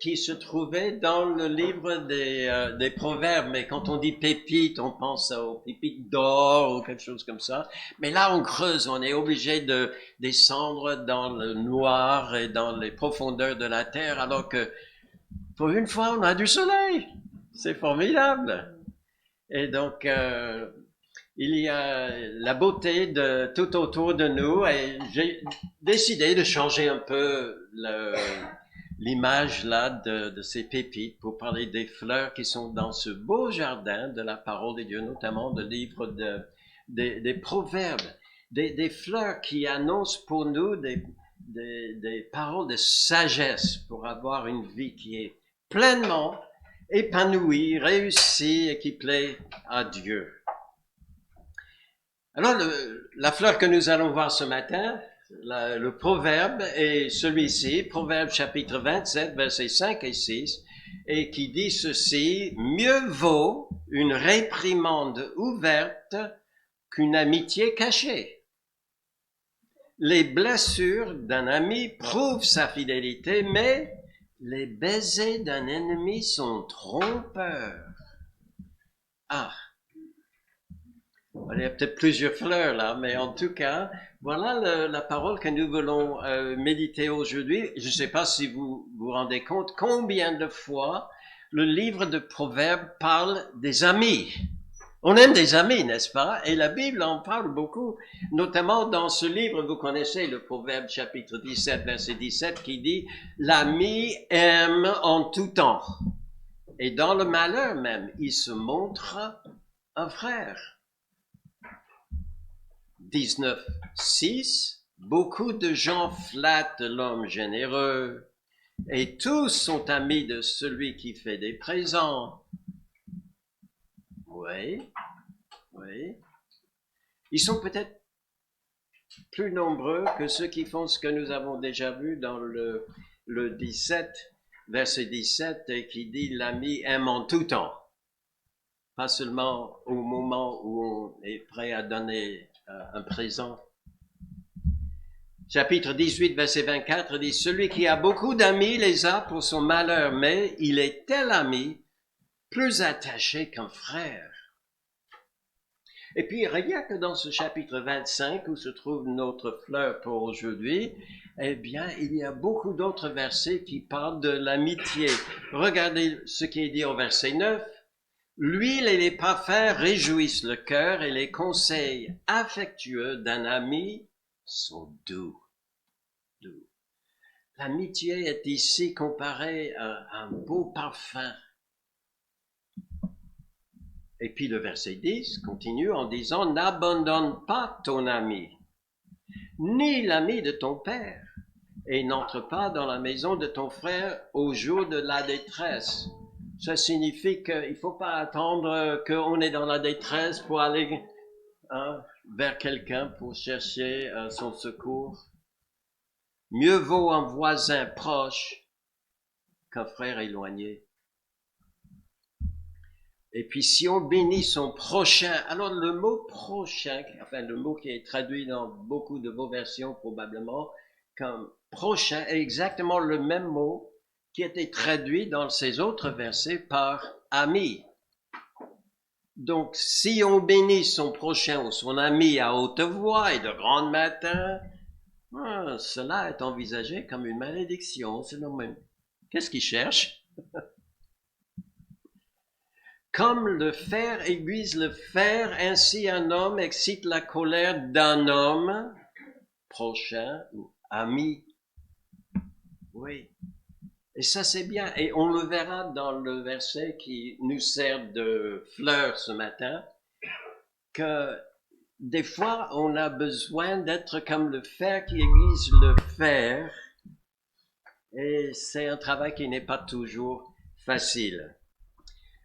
qui se trouvait dans le livre des Proverbes. Mais quand on dit pépites, on pense aux pépites d'or ou quelque chose comme ça. Mais là, on creuse, on est obligé de descendre dans le noir et dans les profondeurs de la terre, alors que pour une fois, on a du soleil. C'est formidable. Et donc, il y a la beauté de tout autour de nous et j'ai décidé de changer un peu l'image là de ces pépites pour parler des fleurs qui sont dans ce beau jardin de la parole de Dieu, notamment le livre des proverbes, des fleurs qui annoncent pour nous des paroles de sagesse pour avoir une vie qui est pleinement épanouie, réussie et qui plaît à Dieu. Alors, la fleur que nous allons voir ce matin, le proverbe est celui-ci, Proverbe chapitre 27, versets 5 et 6, et qui dit ceci: mieux vaut une réprimande ouverte qu'une amitié cachée. Les blessures d'un ami prouvent sa fidélité, mais les baisers d'un ennemi sont trompeurs. Ah! Il y a peut-être plusieurs fleurs là, mais en tout cas, voilà la parole que nous voulons méditer aujourd'hui. Je ne sais pas si vous vous rendez compte combien de fois le livre de Proverbes parle des amis. On aime des amis, n'est-ce pas? Et la Bible en parle beaucoup, notamment dans ce livre, vous connaissez le Proverbe chapitre 17, verset 17, qui dit « L'ami aime en tout temps, et dans le malheur même, il se montre un frère. » 19.6, beaucoup de gens flattent l'homme généreux et tous sont amis de celui qui fait des présents. Oui. Ils sont peut-être plus nombreux que ceux qui font ce que nous avons déjà vu dans le 17, verset 17, et qui dit « l'ami aime en tout temps ». Pas seulement au moment où on est prêt à donner un présent. Chapitre 18, verset 24 dit « Celui qui a beaucoup d'amis les a pour son malheur, mais il est tel ami plus attaché qu'un frère. » Et puis, rien que dans ce chapitre 25, où se trouve notre fleur pour aujourd'hui, eh bien, il y a beaucoup d'autres versets qui parlent de l'amitié. Regardez ce qui est dit au verset 9. L'huile et les parfums réjouissent le cœur et les conseils affectueux d'un ami sont doux. L'amitié est ici comparée à un beau parfum. Et puis le verset 10 continue en disant « N'abandonne pas ton ami, ni l'ami de ton père, et n'entre pas dans la maison de ton frère au jour de la détresse. » Ça signifie qu'il ne faut pas attendre qu'on est dans la détresse pour aller vers quelqu'un pour chercher son secours. Mieux vaut un voisin proche qu'un frère éloigné. Et puis si on bénit son prochain, alors le mot prochain, enfin le mot qui est traduit dans beaucoup de vos versions probablement comme prochain est exactement le même mot qui était traduit dans ces autres versets par ami. Donc, si on bénit son prochain ou son ami à haute voix et de grand matin, cela est envisagé comme une malédiction. C'est le même. Qu'est-ce qu'il cherche? Comme le fer aiguise le fer, ainsi un homme excite la colère d'un homme prochain ou ami. Oui. Et ça, c'est bien. Et on le verra dans le verset qui nous sert de fleur ce matin, que des fois, on a besoin d'être comme le fer qui aiguise le fer. Et c'est un travail qui n'est pas toujours facile.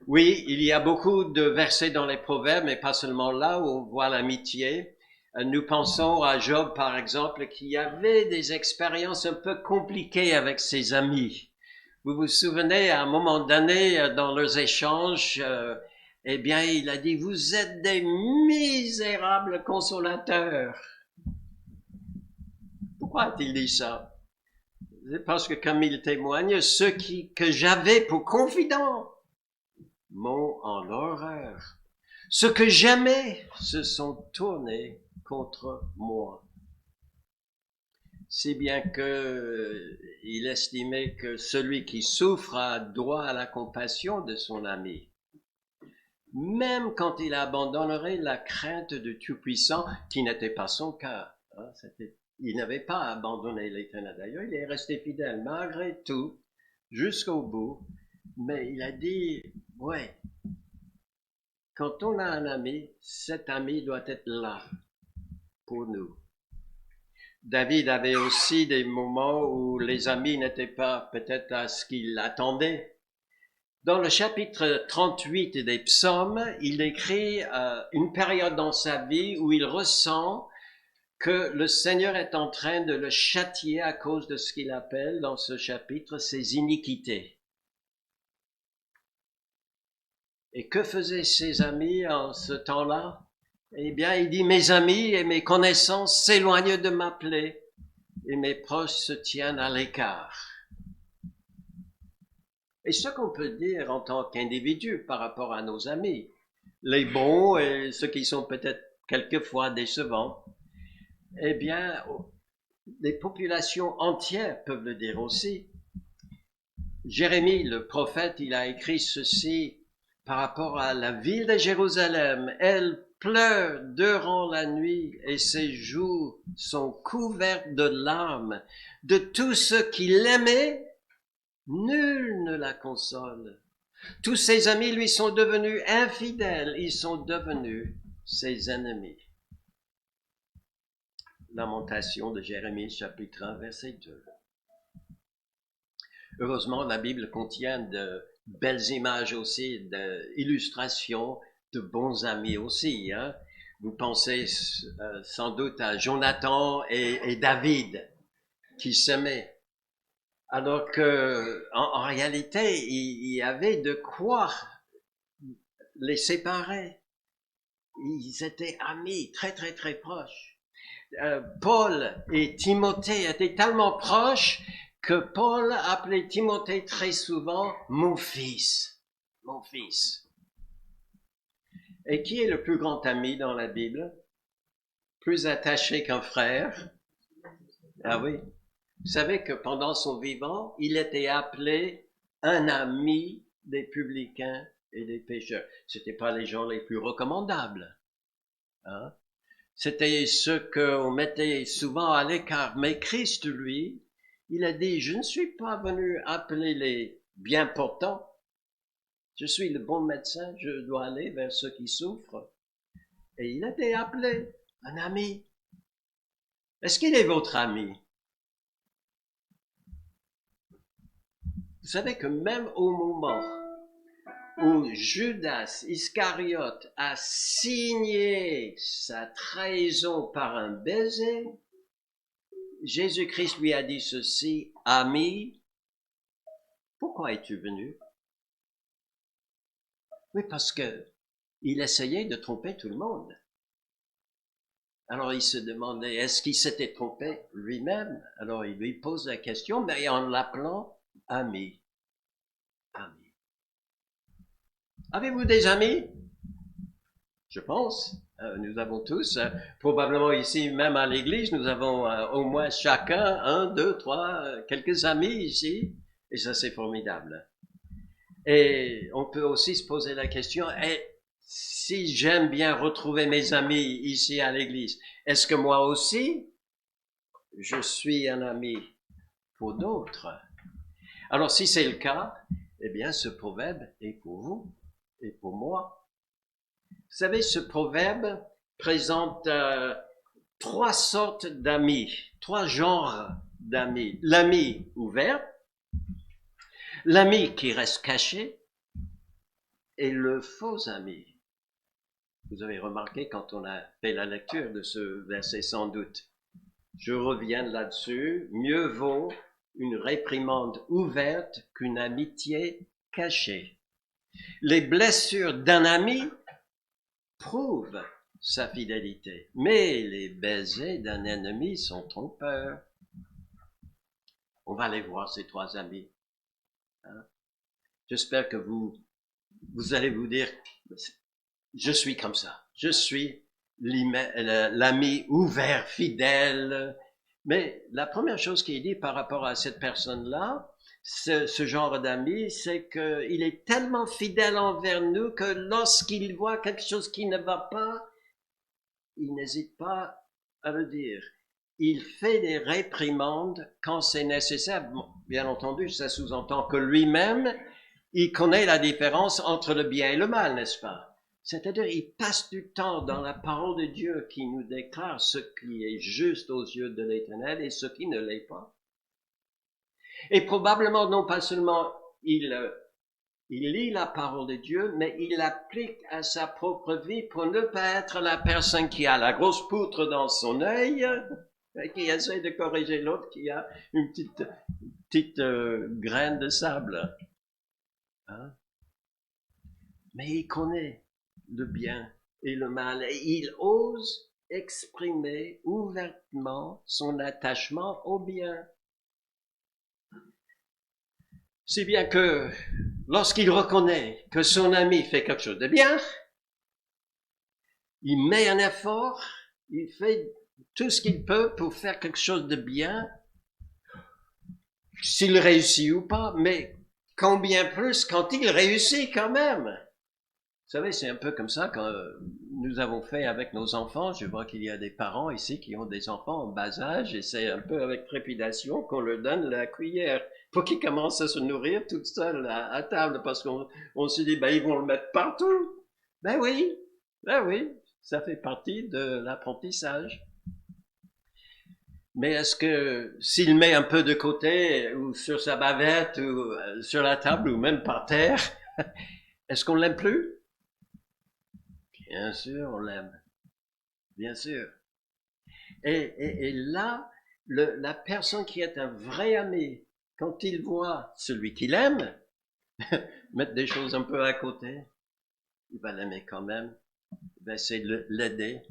Oui, il y a beaucoup de versets dans les proverbes, mais pas seulement là où on voit l'amitié. Nous pensons à Job, par exemple, qui avait des expériences un peu compliquées avec ses amis. Vous vous souvenez, à un moment donné, dans leurs échanges, eh bien, il a dit, vous êtes des misérables consolateurs. Pourquoi a-t-il dit ça? C'est parce que comme il témoigne, ceux que j'avais pour confidents m'ont en horreur. Ceux que j'aimais se sont tournés contre moi. Si bien que il estimait que celui qui souffre a droit à la compassion de son ami, même quand il abandonnerait la crainte du Tout-Puissant, qui n'était pas son cas. Il n'avait pas abandonné l'Éternel. D'ailleurs, il est resté fidèle malgré tout, jusqu'au bout. Mais il a dit, ouais, quand on a un ami, cet ami doit être là pour nous. David avait aussi des moments où les amis n'étaient pas peut-être à ce qu'il attendait. Dans le chapitre 38 des psaumes, il décrit une période dans sa vie où il ressent que le Seigneur est en train de le châtier à cause de ce qu'il appelle dans ce chapitre ses iniquités. Et que faisaient ses amis en ce temps-là? Eh bien, il dit, mes amis et mes connaissances s'éloignent de ma plaie et mes proches se tiennent à l'écart. Et ce qu'on peut dire en tant qu'individu par rapport à nos amis, les bons et ceux qui sont peut-être quelquefois décevants, eh bien, des populations entières peuvent le dire aussi. Jérémie, le prophète, il a écrit ceci par rapport à la ville de Jérusalem. Elle pleure durant la nuit et ses joues sont couvertes de larmes. De tous ceux qui l'aimaient, nul ne la console. Tous ses amis lui sont devenus infidèles, ils sont devenus ses ennemis. Lamentation de Jérémie, chapitre 1, verset 2. Heureusement, la Bible contient de belles images aussi, d'illustrations de bons amis aussi. Hein. Vous pensez sans doute à Jonathan et David qui s'aimaient. Alors que, en réalité, il y avait de quoi les séparer. Ils étaient amis très très très proches. Paul et Timothée étaient tellement proches que Paul appelait Timothée très souvent mon fils, mon fils. Et qui est le plus grand ami dans la Bible? Plus attaché qu'un frère? Ah oui. Vous savez que pendant son vivant, il était appelé un ami des publicains et des pécheurs. C'était pas les gens les plus recommandables. Hein? C'était ceux qu'on mettait souvent à l'écart. Mais Christ, lui, il a dit, je ne suis pas venu appeler les bien portants. Je suis le bon médecin, je dois aller vers ceux qui souffrent. Et il a été appelé un ami. Est-ce qu'il est votre ami? Vous savez que même au moment où Judas Iscariote a signé sa trahison par un baiser, Jésus-Christ lui a dit ceci, ami, pourquoi es-tu venu? Oui, parce que il essayait de tromper tout le monde. Alors il se demandait, est-ce qu'il s'était trompé lui-même? Alors il lui pose la question, mais en l'appelant ami. Ami. Avez-vous des amis? Je pense. Nous avons tous, probablement ici, même à l'église, nous avons au moins chacun, un, deux, trois, quelques amis ici. Et ça, c'est formidable. Et on peut aussi se poser la question, si j'aime bien retrouver mes amis ici à l'église, est-ce que moi aussi, je suis un ami pour d'autres? Alors, si c'est le cas, eh bien, ce proverbe est pour vous et pour moi. Vous savez, ce proverbe présente trois sortes d'amis, trois genres d'amis. L'ami ouvert, l'ami qui reste caché et le faux ami. Vous avez remarqué quand on a fait la lecture de ce verset sans doute. Je reviens là-dessus. Mieux vaut une réprimande ouverte qu'une amitié cachée. Les blessures d'un ami prouvent sa fidélité, mais les baisers d'un ennemi sont trompeurs. On va aller voir ces trois amis. Hein. J'espère que vous allez vous dire, je suis comme ça. Je suis l'ami ouvert, fidèle. Mais la première chose qu'il dit par rapport à cette personne-là, ce genre d'ami, c'est qu'il est tellement fidèle envers nous que lorsqu'il voit quelque chose qui ne va pas, il n'hésite pas à le dire. Il fait des réprimandes quand c'est nécessaire. Bon, bien entendu, ça sous-entend que lui-même, il connaît la différence entre le bien et le mal, n'est-ce pas? C'est-à-dire, il passe du temps dans la parole de Dieu qui nous déclare ce qui est juste aux yeux de l'Éternel et ce qui ne l'est pas. Et probablement, non pas seulement il lit la parole de Dieu, mais il l'applique à sa propre vie pour ne pas être la personne qui a la grosse poutre dans son œil, et qui essaie de corriger l'autre qui a une petite graine de sable. Hein? Mais il connaît le bien et le mal et il ose exprimer ouvertement son attachement au bien. Si bien que lorsqu'il reconnaît que son ami fait quelque chose de bien, il met un effort, il fait tout ce qu'il peut pour faire quelque chose de bien, s'il réussit ou pas, mais combien plus quand il réussit quand même. Vous savez, c'est un peu comme ça quand nous avons fait avec nos enfants. Je vois qu'il y a des parents ici qui ont des enfants en bas âge et c'est un peu avec trépidation qu'on leur donne la cuillère pour qu'ils commencent à se nourrir tout seuls à table parce qu'on se dit, ben, ils vont le mettre partout. Ben oui, ça fait partie de l'apprentissage. Mais est-ce que s'il met un peu de côté ou sur sa bavette ou sur la table ou même par terre, est-ce qu'on l'aime plus? Bien sûr, on l'aime. Bien sûr. Et là, la personne qui est un vrai ami, quand il voit celui qu'il aime mettre des choses un peu à côté, il va l'aimer quand même. Il va essayer de l'aider.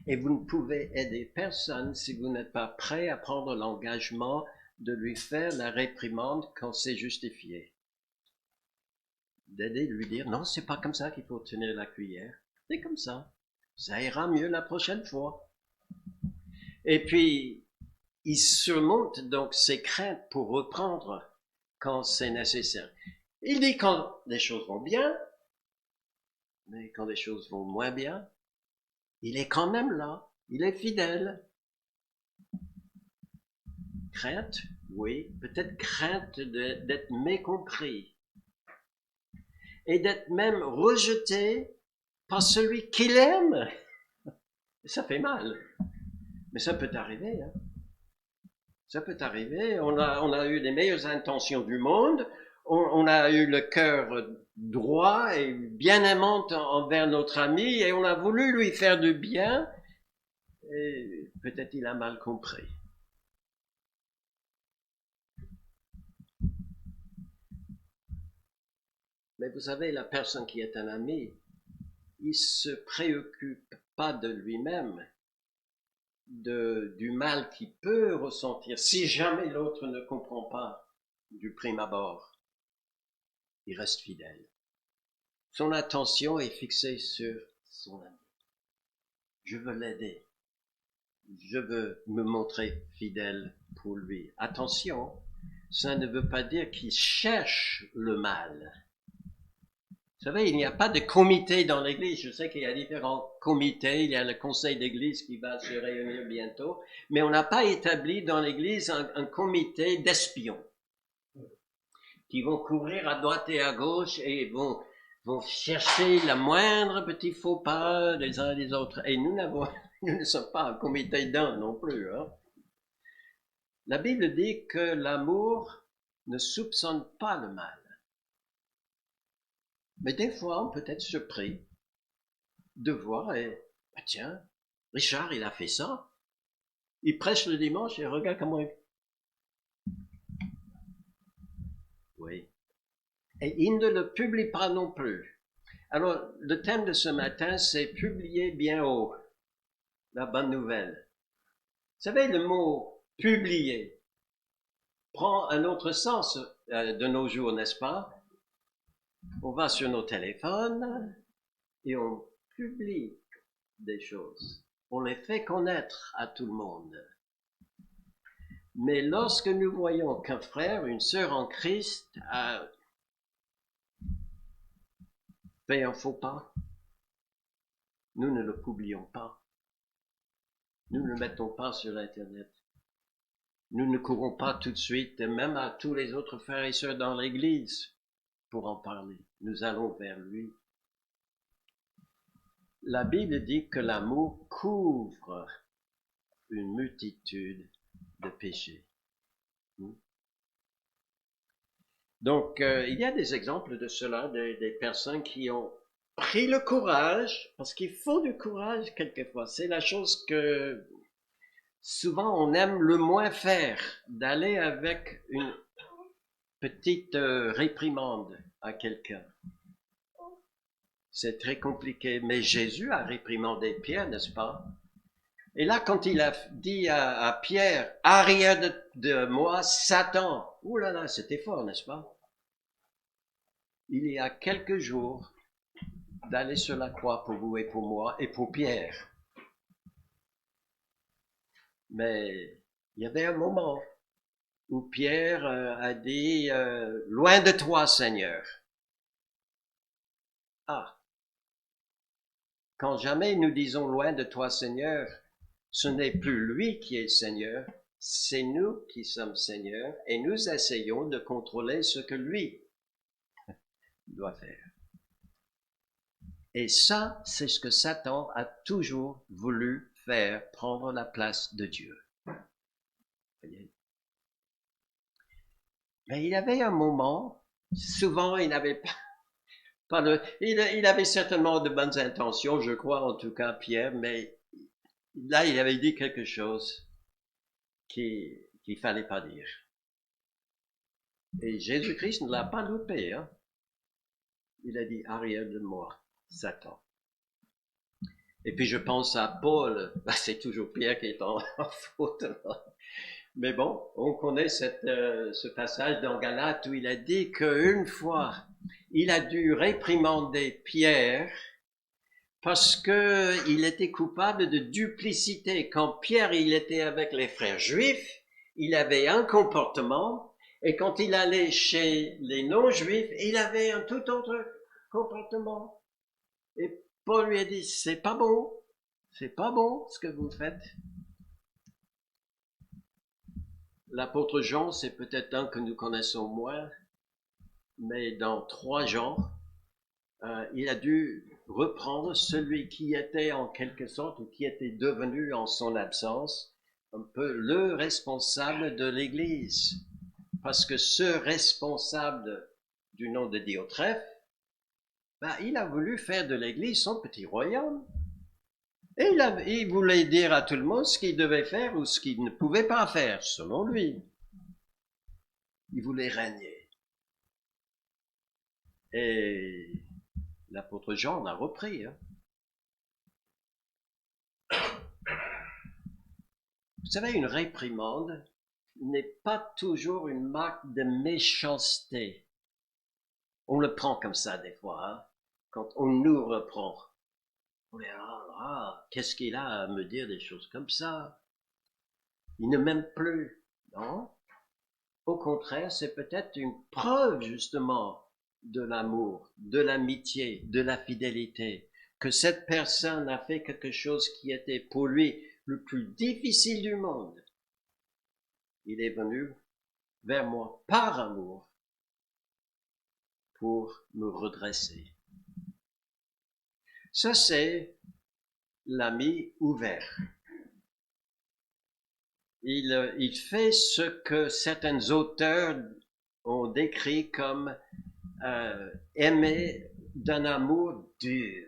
Et vous ne pouvez aider personne si vous n'êtes pas prêt à prendre l'engagement de lui faire la réprimande quand c'est justifié. D'aider, de lui dire, non, c'est pas comme ça qu'il faut tenir la cuillère. C'est comme ça. Ça ira mieux la prochaine fois. Et puis, il surmonte donc ses craintes pour reprendre quand c'est nécessaire. Il dit quand les choses vont bien, mais quand les choses vont moins bien, il est quand même là. Il est fidèle. Crainte, oui, peut-être crainte d'être mécompris et d'être même rejeté par celui qu'il aime. Ça fait mal, mais ça peut arriver. Hein. Ça peut arriver. On a eu les meilleures intentions du monde. On a eu le cœur droit et bien aimant envers notre ami et on a voulu lui faire du bien. Et peut-être il a mal compris. Mais vous savez, la personne qui est un ami, il se préoccupe pas de lui-même, du mal qu'il peut ressentir si jamais l'autre ne comprend pas du prime abord. Il reste fidèle. Son attention est fixée sur son ami. Je veux l'aider. Je veux me montrer fidèle pour lui. Attention, ça ne veut pas dire qu'il cherche le mal. Vous savez, il n'y a pas de comité dans l'Église. Je sais qu'il y a différents comités. Il y a le conseil d'Église qui va se réunir bientôt. Mais on n'a pas établi dans l'Église un comité d'espions qui vont courir à droite et à gauche et vont chercher la moindre petit faux pas des uns et des autres. Et nous ne sommes pas un comité d'un non plus. Hein. La Bible dit que l'amour ne soupçonne pas le mal. Mais des fois, on peut être surpris de voir et, bah tiens, Richard, il a fait ça. Il prêche le dimanche et regarde comment il... Oui. Et il ne le publie pas non plus. Alors, le thème de ce matin, c'est publier bien haut. La bonne nouvelle. Vous savez, le mot publier, prend un autre sens de nos jours, n'est-ce pas? On va sur nos téléphones et on publie des choses. On les fait connaître à tout le monde. Mais lorsque nous voyons qu'un frère, une sœur en Christ a fait un faux pas, nous ne le publions pas. Nous ne le mettons pas sur Internet. Nous ne courons pas tout de suite, même à tous les autres frères et sœurs dans l'Église, pour en parler. Nous allons vers lui. La Bible dit que l'amour couvre une multitude de péchés. Donc, il y a des exemples de cela, des personnes qui ont pris le courage, parce qu'il faut du courage quelquefois. C'est la chose que souvent on aime le moins faire, d'aller avec une petite réprimande à quelqu'un. C'est très compliqué, mais Jésus a réprimandé Pierre, n'est-ce pas? Et là, quand il a dit à Pierre, arrière de moi, Satan, ouh là là, c'était fort, n'est-ce pas? Il y a quelques jours d'aller sur la croix pour vous et pour moi et pour Pierre. Mais il y avait un moment où Pierre a dit, loin de toi, Seigneur. Ah, quand jamais nous disons loin de toi, Seigneur, ce n'est plus lui qui est Seigneur, c'est nous qui sommes Seigneur et nous essayons de contrôler ce que lui doit faire. Et ça, c'est ce que Satan a toujours voulu faire, prendre la place de Dieu. Voyez? Mais il y avait un moment, souvent il n'avait pas il avait certainement de bonnes intentions, je crois en tout cas Pierre, mais là il avait dit quelque chose qu'il fallait pas dire. Et Jésus-Christ ne l'a pas loupé, hein. Il a dit, arrière de moi, Satan. Et puis je pense à Paul, c'est toujours Pierre qui est en faute. Mais bon, on connaît ce passage dans Galates où il a dit qu'une fois, il a dû réprimander Pierre parce que il était coupable de duplicité. Quand Pierre, il était avec les frères juifs, il avait un comportement, et quand il allait chez les non-juifs, il avait un tout autre comportement. Et Paul lui a dit, c'est pas bon ce que vous faites. L'apôtre Jean, c'est peut-être un que nous connaissons moins, mais dans 3 Jean, il a dû reprendre celui qui était en quelque sorte, ou qui était devenu en son absence, un peu le responsable de l'Église. Parce que ce responsable du nom de Diotrephe, il a voulu faire de l'Église son petit royaume. Et il voulait dire à tout le monde ce qu'il devait faire ou ce qu'il ne pouvait pas faire, selon lui. Il voulait régner. Et l'apôtre Jean l'a repris. Hein. Vous savez, une réprimande n'est pas toujours une marque de méchanceté. On le prend comme ça des fois, hein, quand on nous reprend. On est qu'est-ce qu'il a à me dire des choses comme ça? Il ne m'aime plus, non? Au contraire, c'est peut-être une preuve justement de l'amour, de l'amitié, de la fidélité, que cette personne a fait quelque chose qui était pour lui le plus difficile du monde. Il est venu vers moi par amour pour me redresser. Ça, c'est l'ami ouvert. Il fait ce que certains auteurs ont décrit comme aimer d'un amour dur.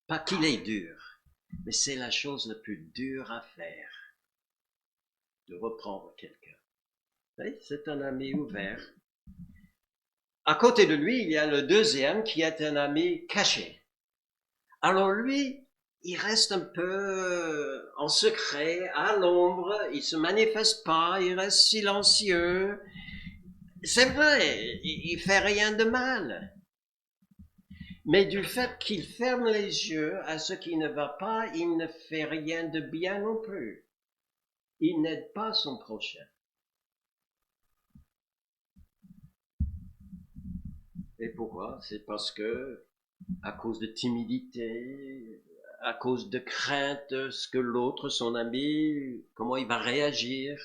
Pas qu'il est dur, mais c'est la chose la plus dure à faire, de reprendre quelqu'un. C'est un ami ouvert. À côté de lui, il y a le deuxième qui est un ami caché. Alors lui, il reste un peu en secret, à l'ombre, il se manifeste pas, il reste silencieux. C'est vrai, il fait rien de mal. Mais du fait qu'il ferme les yeux à ce qui ne va pas, il ne fait rien de bien non plus. Il n'aide pas son prochain. Et pourquoi? C'est parce que, à cause de timidité, à cause de crainte de ce que l'autre, son ami, comment il va réagir,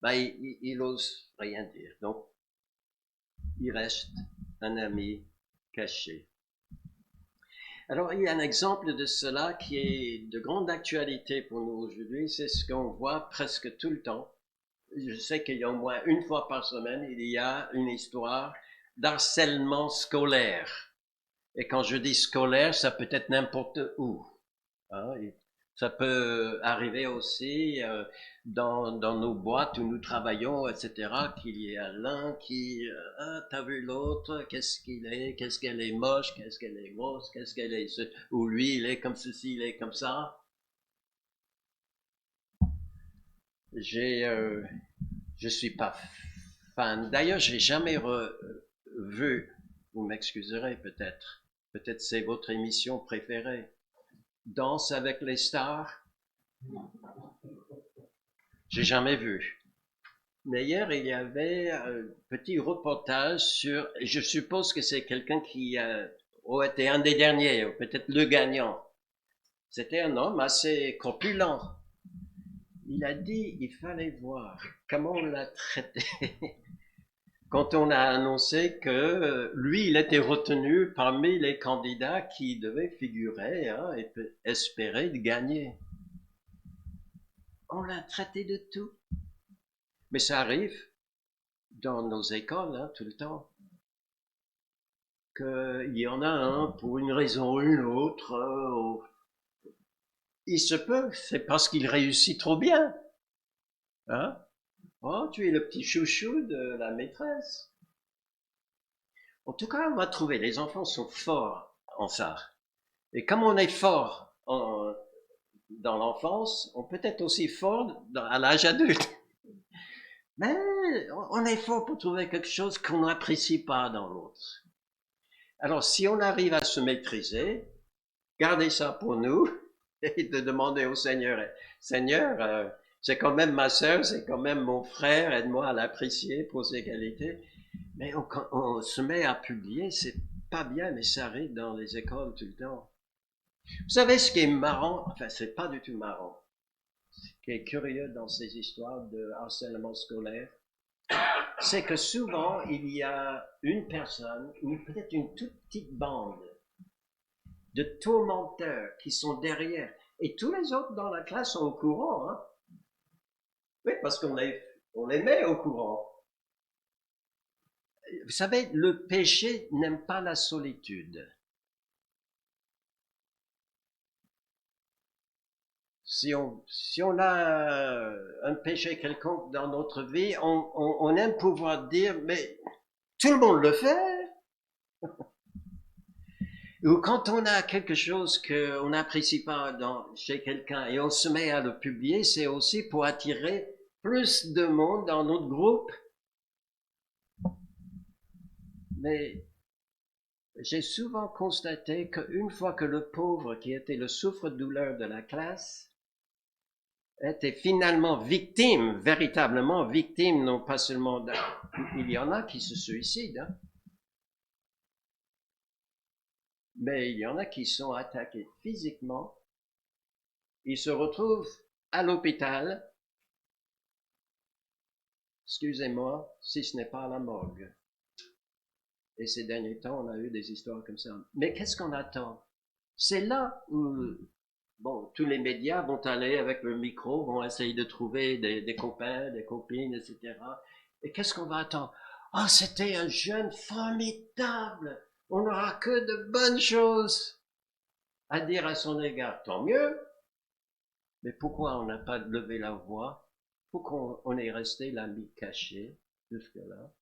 ben, il ose rien dire. Donc, il reste un ami caché. Alors, il y a un exemple de cela qui est de grande actualité pour nous aujourd'hui. C'est ce qu'on voit presque tout le temps. Je sais qu'il y a au moins une fois par semaine, il y a une histoire d'harcèlement scolaire. Et quand je dis scolaire, ça peut être n'importe où. Hein. Ça peut arriver aussi dans nos boîtes où nous travaillons, etc., qu'il y a l'un qui, ah, t'as vu l'autre, qu'est-ce qu'il est, qu'est-ce qu'elle est moche, qu'est-ce qu'elle est grosse, qu'est-ce qu'elle est, ou lui, il est comme ceci, il est comme ça. J'ai, je suis pas fan. D'ailleurs, j'ai jamais vu, vous m'excuserez peut-être, peut-être c'est votre émission préférée, Danse avec les stars. J'ai jamais vu. Mais hier, il y avait un petit reportage sur, je suppose que c'est quelqu'un qui a été un des derniers, ou peut-être le gagnant. C'était un homme assez corpulent. Il a dit, il fallait voir comment on l'a traité quand on a annoncé que lui, il était retenu parmi les candidats qui devaient figurer hein, et espérer de gagner. On l'a traité de tout. Mais ça arrive dans nos écoles hein, tout le temps. Qu'il y en a un pour une raison ou une autre. Il se peut, c'est parce qu'il réussit trop bien. Hein? Oh, tu es le petit chouchou de la maîtresse. En tout cas, on va trouver, les enfants sont forts en ça. Et comme on est fort dans l'enfance, on peut être aussi fort à l'âge adulte. Mais on est fort pour trouver quelque chose qu'on n'apprécie pas dans l'autre. Alors, si on arrive à se maîtriser, garder ça pour nous et de demander au Seigneur, Seigneur, c'est quand même ma sœur, c'est quand même mon frère, aide-moi à l'apprécier pour ses qualités. Mais on se met à publier, c'est pas bien, mais ça arrive dans les écoles tout le temps. Vous savez ce qui est marrant, enfin c'est pas du tout marrant, ce qui est curieux dans ces histoires de harcèlement scolaire, c'est que souvent il y a une personne ou peut-être une toute petite bande de tourmenteurs qui sont derrière. Et tous les autres dans la classe sont au courant. Hein? Oui, parce on les met au courant. Vous savez, le péché n'aime pas la solitude. Si on a un péché quelconque dans notre vie, on aime pouvoir dire, mais tout le monde le fait. Ou quand on a quelque chose qu'on n'apprécie pas chez quelqu'un et on se met à le publier, c'est aussi pour attirer plus de monde dans notre groupe. Mais j'ai souvent constaté qu'une fois que le pauvre qui était le souffre-douleur de la classe était finalement victime, véritablement victime, non pas seulement il y en a qui se suicident, hein, mais il y en a qui sont attaqués physiquement, ils se retrouvent à l'hôpital, excusez-moi, si ce n'est pas à la morgue. Et ces derniers temps, on a eu des histoires comme ça. Mais qu'est-ce qu'on attend? C'est là où bon, tous les médias vont aller avec le micro, vont essayer de trouver des copains, des copines, etc. Et qu'est-ce qu'on va attendre? Oh, c'était un jeune formidable. On n'aura que de bonnes choses à dire à son égard. Tant mieux. Mais pourquoi on n'a pas levé la voix? Pourquoi on est resté l'ami caché jusque-là?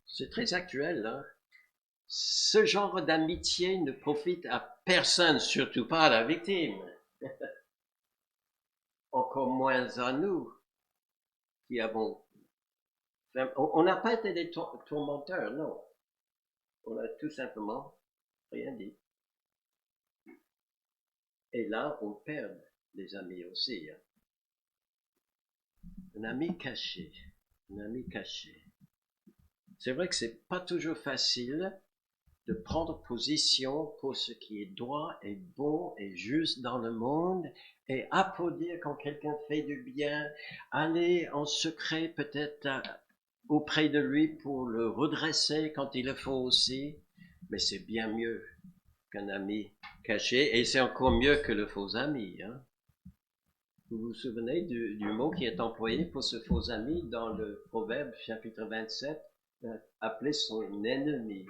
C'est très actuel, hein? ce genre d'amitié ne profite à personne, surtout pas à la victime. Encore moins à nous qui avons... On n'a pas été des tourmenteurs, non. On a tout simplement rien dit. Et là, on perd des amis aussi. Hein. Un ami caché. Un ami caché. C'est vrai que c'est pas toujours facile de prendre position pour ce qui est droit et bon et juste dans le monde et applaudir quand quelqu'un fait du bien, aller en secret peut-être auprès de lui pour le redresser quand il le faut aussi, mais c'est bien mieux qu'un ami caché et c'est encore mieux que le faux ami. Hein. Vous vous souvenez du mot qui est employé pour ce faux ami dans le Proverbe chapitre 27, appelé son ennemi.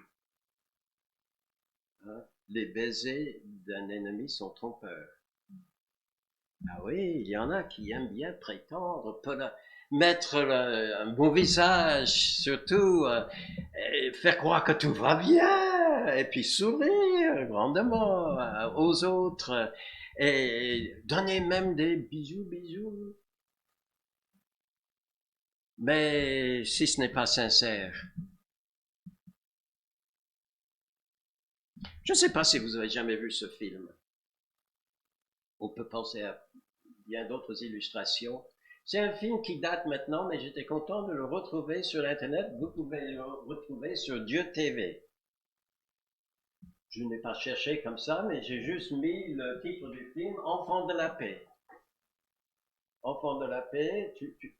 Hein? Les baisers d'un ennemi sont trompeurs. Ah oui, il y en a qui aiment bien prétendre, mettre un beau visage, surtout, et faire croire que tout va bien, et puis sourire grandement aux autres, et donner même des bisous. Mais si ce n'est pas sincère, je ne sais pas si vous avez jamais vu ce film. On peut penser à bien d'autres illustrations. C'est un film qui date maintenant, mais j'étais content de le retrouver sur Internet. Vous pouvez le retrouver sur Dieu TV. Je n'ai pas cherché comme ça, mais j'ai juste mis le titre du film, Enfant de la paix. Enfant de la paix,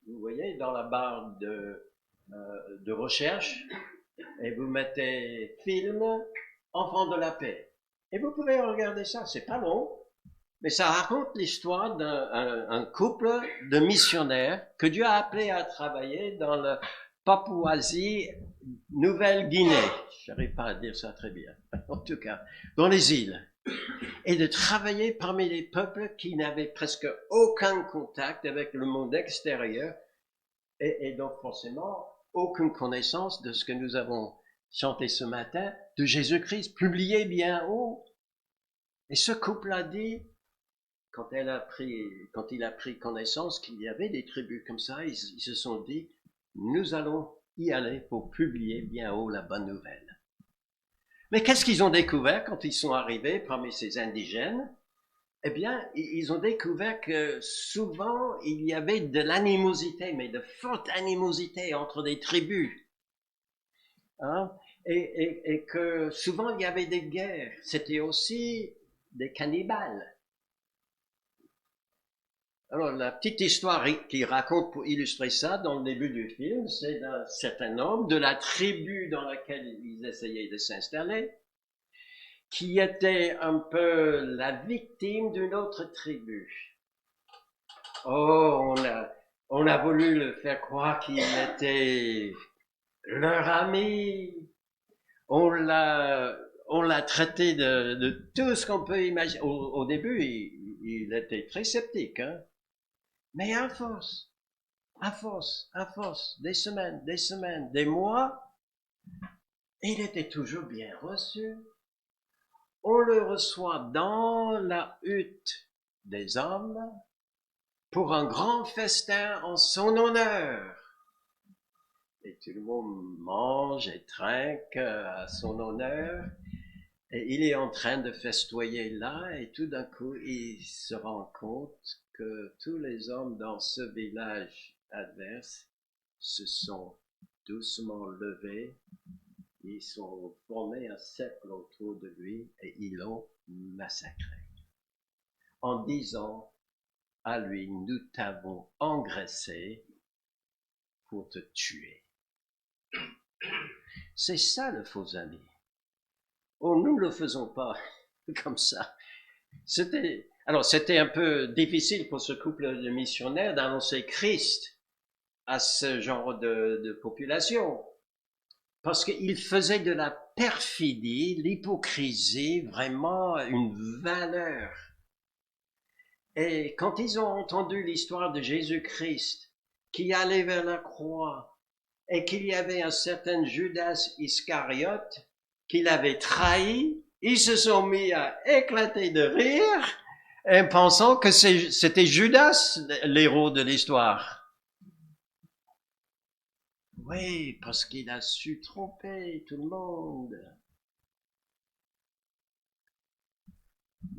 vous voyez, dans la barre de recherche, et vous mettez film, Enfant de la paix. Et vous pouvez regarder ça, c'est pas long. Mais ça raconte l'histoire d'un couple de missionnaires que Dieu a appelé à travailler dans la Papouasie-Nouvelle-Guinée. Je n'arrive pas à dire ça très bien. En tout cas, dans les îles. Et de travailler parmi les peuples qui n'avaient presque aucun contact avec le monde extérieur et donc forcément aucune connaissance de ce que nous avons chanté ce matin de Jésus-Christ, publié bien haut. Et ce couple a dit, quand il a pris connaissance qu'il y avait des tribus comme ça, ils se sont dit, nous allons y aller pour publier bien haut la bonne nouvelle. Mais qu'est-ce qu'ils ont découvert quand ils sont arrivés parmi ces indigènes? Eh bien, ils ont découvert que souvent, il y avait de l'animosité, mais de forte animosité entre des tribus. Hein? Et que souvent, il y avait des guerres. C'était aussi des cannibales. Alors, la petite histoire qu'il raconte pour illustrer ça dans le début du film, c'est d'un certain homme de la tribu dans laquelle ils essayaient de s'installer, qui était un peu la victime d'une autre tribu. Oh, on a voulu le faire croire qu'il était leur ami. On l'a traité de tout ce qu'on peut imaginer. Au début, il était très sceptique, hein. Mais à force, des semaines, des mois, il était toujours bien reçu. On le reçoit dans la hutte des hommes pour un grand festin en son honneur. Et tout le monde mange et trinque à son honneur. Et il est en train de festoyer là, et tout d'un coup, il se rend compte que tous les hommes dans ce village adverse se sont doucement levés, ils sont formés un cercle autour de lui et ils l'ont massacré. En disant à lui, nous t'avons engraissé pour te tuer. C'est ça le faux ami. Oh, nous ne le faisons pas comme ça. C'était un peu difficile pour ce couple de missionnaires d'annoncer Christ à ce genre de population. Parce qu'il faisait de la perfidie, l'hypocrisie, vraiment une valeur. Et quand ils ont entendu l'histoire de Jésus-Christ, qui allait vers la croix, et qu'il y avait un certain Judas Iscariote, qu'il avait trahi, ils se sont mis à éclater de rire en pensant que c'était Judas, l'héros de l'histoire. Oui, parce qu'il a su tromper tout le monde.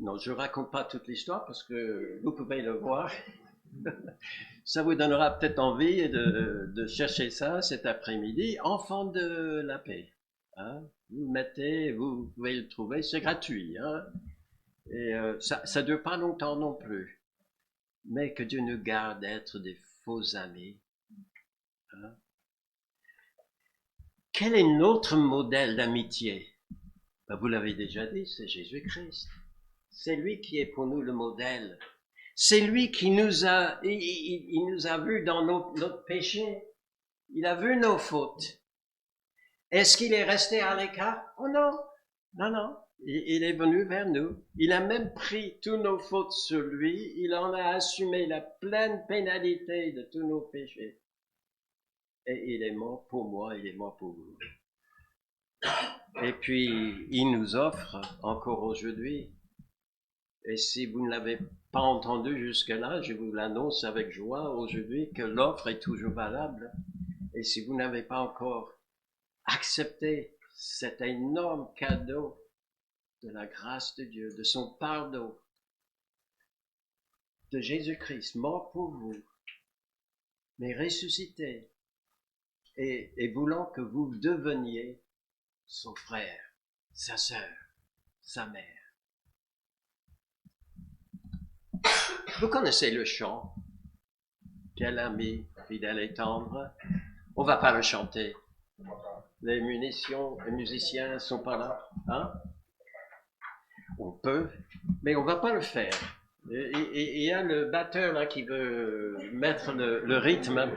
Non, je raconte pas toute l'histoire parce que vous pouvez le voir. Ça vous donnera peut-être envie de chercher ça cet après-midi. Enfant de la paix. Hein? Vous mettez, vous pouvez le trouver, c'est gratuit. Hein? Et ça dure pas longtemps non plus. Mais que Dieu nous garde d'être des faux amis. Hein? Quel est notre modèle d'amitié? Ben, vous l'avez déjà dit, c'est Jésus-Christ. C'est lui qui est pour nous le modèle. C'est lui qui il nous a vus dans notre péché. Il a vu nos fautes. Est-ce qu'il est resté à l'écart? Oh non, non, non. Il est venu vers nous. Il a même pris tous nos fautes sur lui. Il en a assumé la pleine pénalité de tous nos péchés. Et il est mort pour moi, il est mort pour vous. Et puis, il nous offre encore aujourd'hui. Et si vous ne l'avez pas entendu jusque-là, je vous l'annonce avec joie aujourd'hui que l'offre est toujours valable. Et si vous n'avez pas encore accepté cet énorme cadeau de la grâce de Dieu, de son pardon, de Jésus-Christ, mort pour vous, mais ressuscité, et voulant que vous deveniez son frère, sa sœur, sa mère. Vous connaissez le chant. Quel ami fidèle et tendre. On va pas le chanter. Les musiciens sont pas là. Hein? On peut, mais on va pas le faire. Il y a le batteur là qui veut mettre le rythme,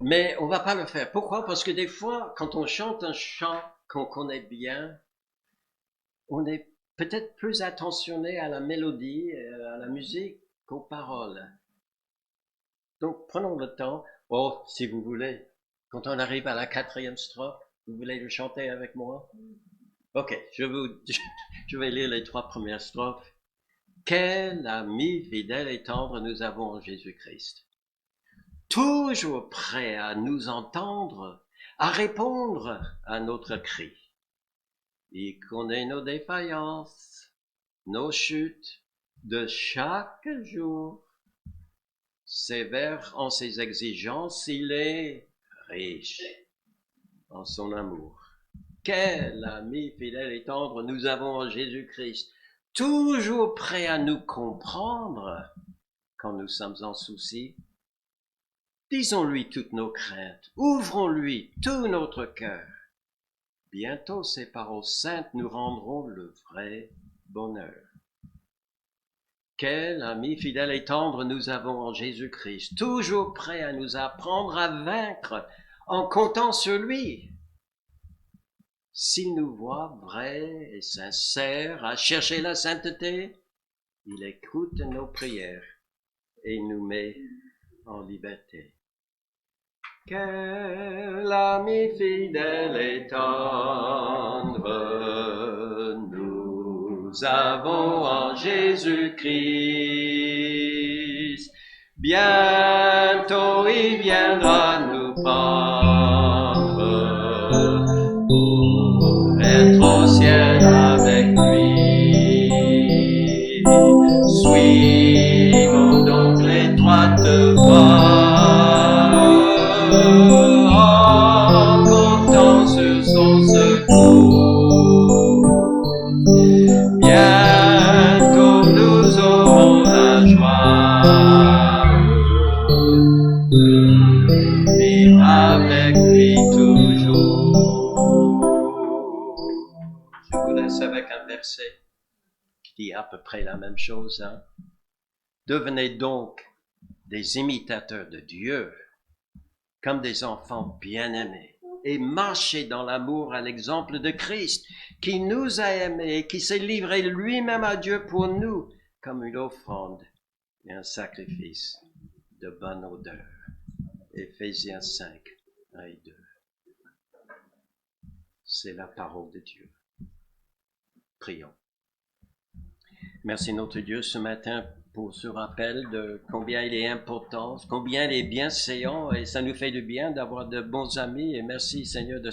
mais on va pas le faire. Pourquoi? Parce que des fois, quand on chante un chant qu'on connaît bien, on est peut-être plus attentionné à la mélodie, à la musique qu'aux paroles. Donc, prenons le temps. Oh, si vous voulez, quand on arrive à la 4e strophe, vous voulez le chanter avec moi? Ok, je vais lire les 3 premières strophes. Quel ami fidèle et tendre nous avons en Jésus-Christ. Toujours prêt à nous entendre, à répondre à notre cri. Il connaît nos défaillances, nos chutes de chaque jour. Sévère en ses exigences, il est riche en son amour. Quel ami fidèle et tendre nous avons en Jésus-Christ, toujours prêt à nous comprendre quand nous sommes en souci. Disons-lui toutes nos craintes, ouvrons-lui tout notre cœur. Bientôt ces paroles saintes nous rendront le vrai bonheur. Quel ami fidèle et tendre nous avons en Jésus-Christ, toujours prêt à nous apprendre à vaincre en comptant sur lui. S'il nous voit vrais et sincères à chercher la sainteté, il écoute nos prières et nous met en liberté. Quel ami fidèle et tendre nous avons en Jésus-Christ. Bientôt il viendra nous prendre pour être au ciel avec lui. Suivons donc l'étroite voie en comptant sur son secours. Bientôt nous aurons la joie de vivre avec lui toujours. Je vous laisse avec un verset qui dit à peu près la même chose. Hein? Devenez donc des imitateurs de Dieu, comme des enfants bien-aimés, et marchez dans l'amour à l'exemple de Christ, qui nous a aimés et qui s'est livré lui-même à Dieu pour nous, comme une offrande et un sacrifice de bonne odeur. Éphésiens 5, 1 et 2. c'est la parole de Dieu. Prions. Merci notre Dieu ce matin pour ce rappel de combien il est important, combien il est bienséant et ça nous fait du bien d'avoir de bons amis et merci Seigneur de